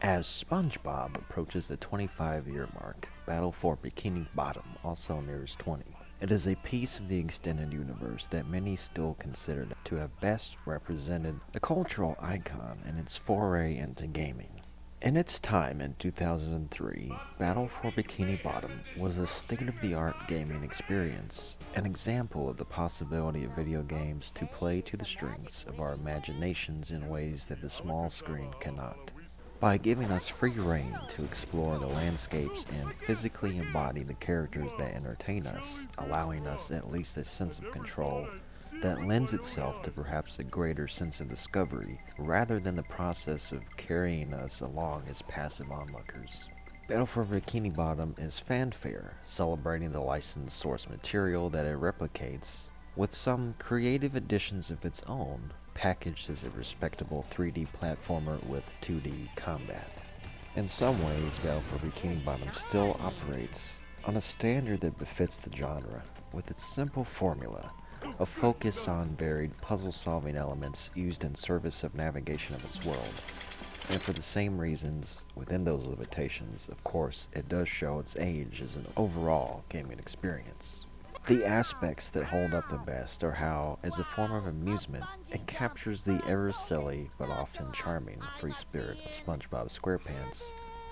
As SpongeBob approaches the 25-year mark, Battle for Bikini Bottom also nears 20. It is a piece of the extended universe that many still consider to have best represented the cultural icon in its foray into gaming. In its time in 2003, Battle for Bikini Bottom was a state-of-the-art gaming experience, an example of the possibility of video games to play to the strengths of our imaginations in ways that the small screen cannot. By giving us free rein to explore the landscapes and physically embody the characters that entertain us, allowing us at least a sense of control that lends itself to perhaps a greater sense of discovery, rather than the process of carrying us along as passive onlookers. Battle for Bikini Bottom is fanfare, celebrating the licensed source material that it replicates, with some creative additions of its own, packaged as a respectable 3D platformer with 2D combat. In some ways, Battle for Bikini Bottom still operates on a standard that befits the genre, with its simple formula, a focus on varied puzzle-solving elements used in service of navigation of its world. And for the same reasons, within those limitations, of course, it does show its age as an overall gaming experience. The aspects that hold up the best are how, as a form of amusement, it captures the ever-silly but often charming free spirit of SpongeBob SquarePants,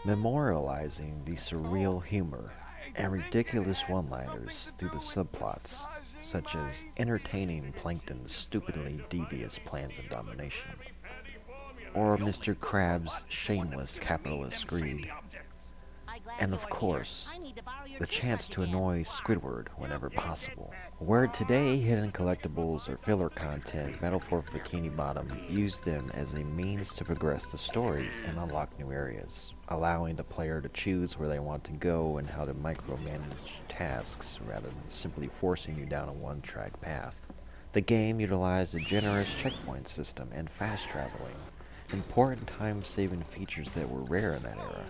memorializing the surreal humor and ridiculous one-liners through the subplots, such as entertaining Plankton's stupidly devious plans of domination, or Mr. Krabs' shameless capitalist greed, and of course, the chance to annoy Squidward whenever possible. Where today hidden collectibles or filler content, Battle for Bikini Bottom used them as a means to progress the story and unlock new areas, allowing the player to choose where they want to go and how to micromanage tasks rather than simply forcing you down a one-track path. The game utilized a generous checkpoint system and fast traveling, important time-saving features that were rare in that era,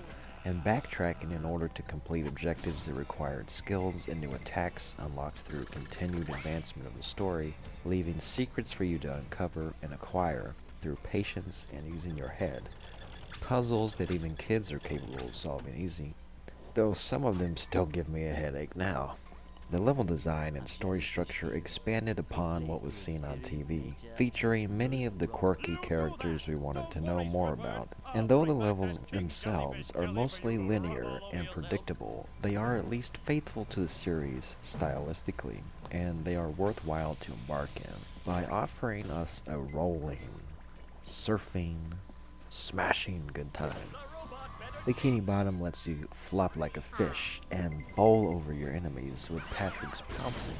and backtracking in order to complete objectives that required skills and new attacks unlocked through continued advancement of the story, leaving secrets for you to uncover and acquire through patience and using your head. Puzzles that even kids are capable of solving easy, though some of them still give me a headache now. The level design and story structure expanded upon what was seen on TV, featuring many of the quirky characters we wanted to know more about. And though the levels themselves are mostly linear and predictable, they are at least faithful to the series stylistically, and they are worthwhile to embark in by offering us a rolling, surfing, smashing good time. Bikini Bottom lets you flop like a fish and bowl over your enemies with Patrick's pouncing,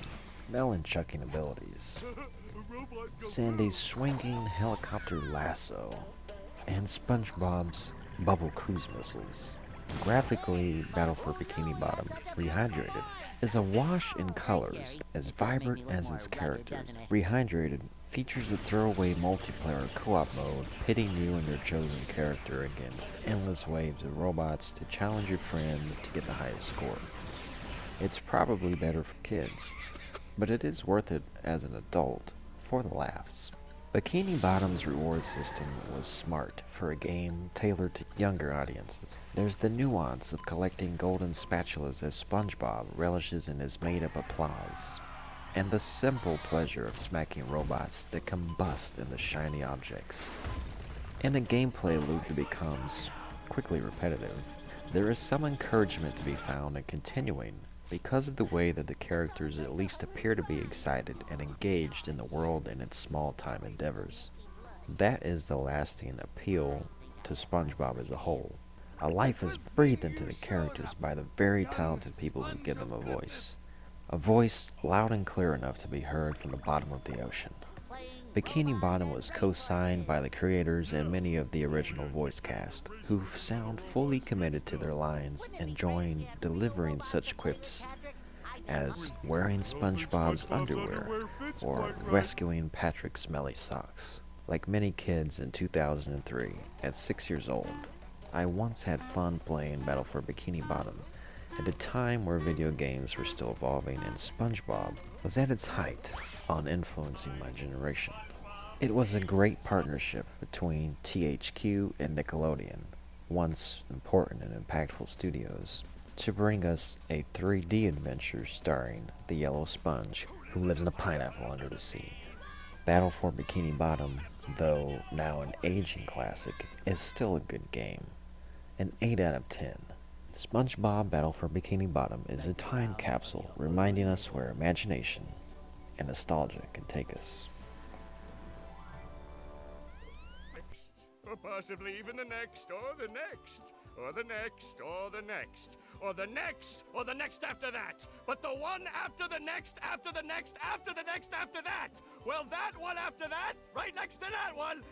melon-chucking abilities, Sandy's swinging helicopter lasso, and SpongeBob's bubble cruise missiles. Graphically, Battle for Bikini Bottom, Rehydrated, is a wash in colors as vibrant as its characters. Rehydrated features a throwaway multiplayer co-op mode, pitting you and your chosen character against endless waves of robots to challenge your friend to get the highest score. It's probably better for kids, but it is worth it as an adult for the laughs. Bikini Bottom's reward system was smart for a game tailored to younger audiences. There's the nuance of collecting golden spatulas as SpongeBob relishes in his made-up applause, and the simple pleasure of smacking robots that combust in the shiny objects. In a gameplay loop that becomes quickly repetitive, there is some encouragement to be found in continuing because of the way that the characters at least appear to be excited and engaged in the world and its small-time endeavors. That is the lasting appeal to SpongeBob as a whole. A life is breathed into the characters by the very talented people who give them a voice. A voice loud and clear enough to be heard from the bottom of the ocean. Bikini Bottom was co-signed by the creators and many of the original voice cast, who sound fully committed to their lines, enjoying delivering such quips as wearing SpongeBob's underwear or rescuing Patrick's smelly socks. Like many kids in 2003, at 6 years old, I once had fun playing Battle for Bikini Bottom, at a time where video games were still evolving and SpongeBob was at its height on influencing my generation. It was a great partnership between THQ and Nickelodeon, once important and impactful studios, to bring us a 3D adventure starring the yellow sponge who lives in a pineapple under the sea. Battle for Bikini Bottom, though now an aging classic, is still a good game. An 8 out of 10. SpongeBob Battle for Bikini Bottom is a time capsule reminding us where imagination and nostalgia can take us. Or possibly even the next, or the next, or the next, or the next, or the next, or the next after that. But the one after the next, after the next, after the next, after that. Well, that one after that, right next to that one,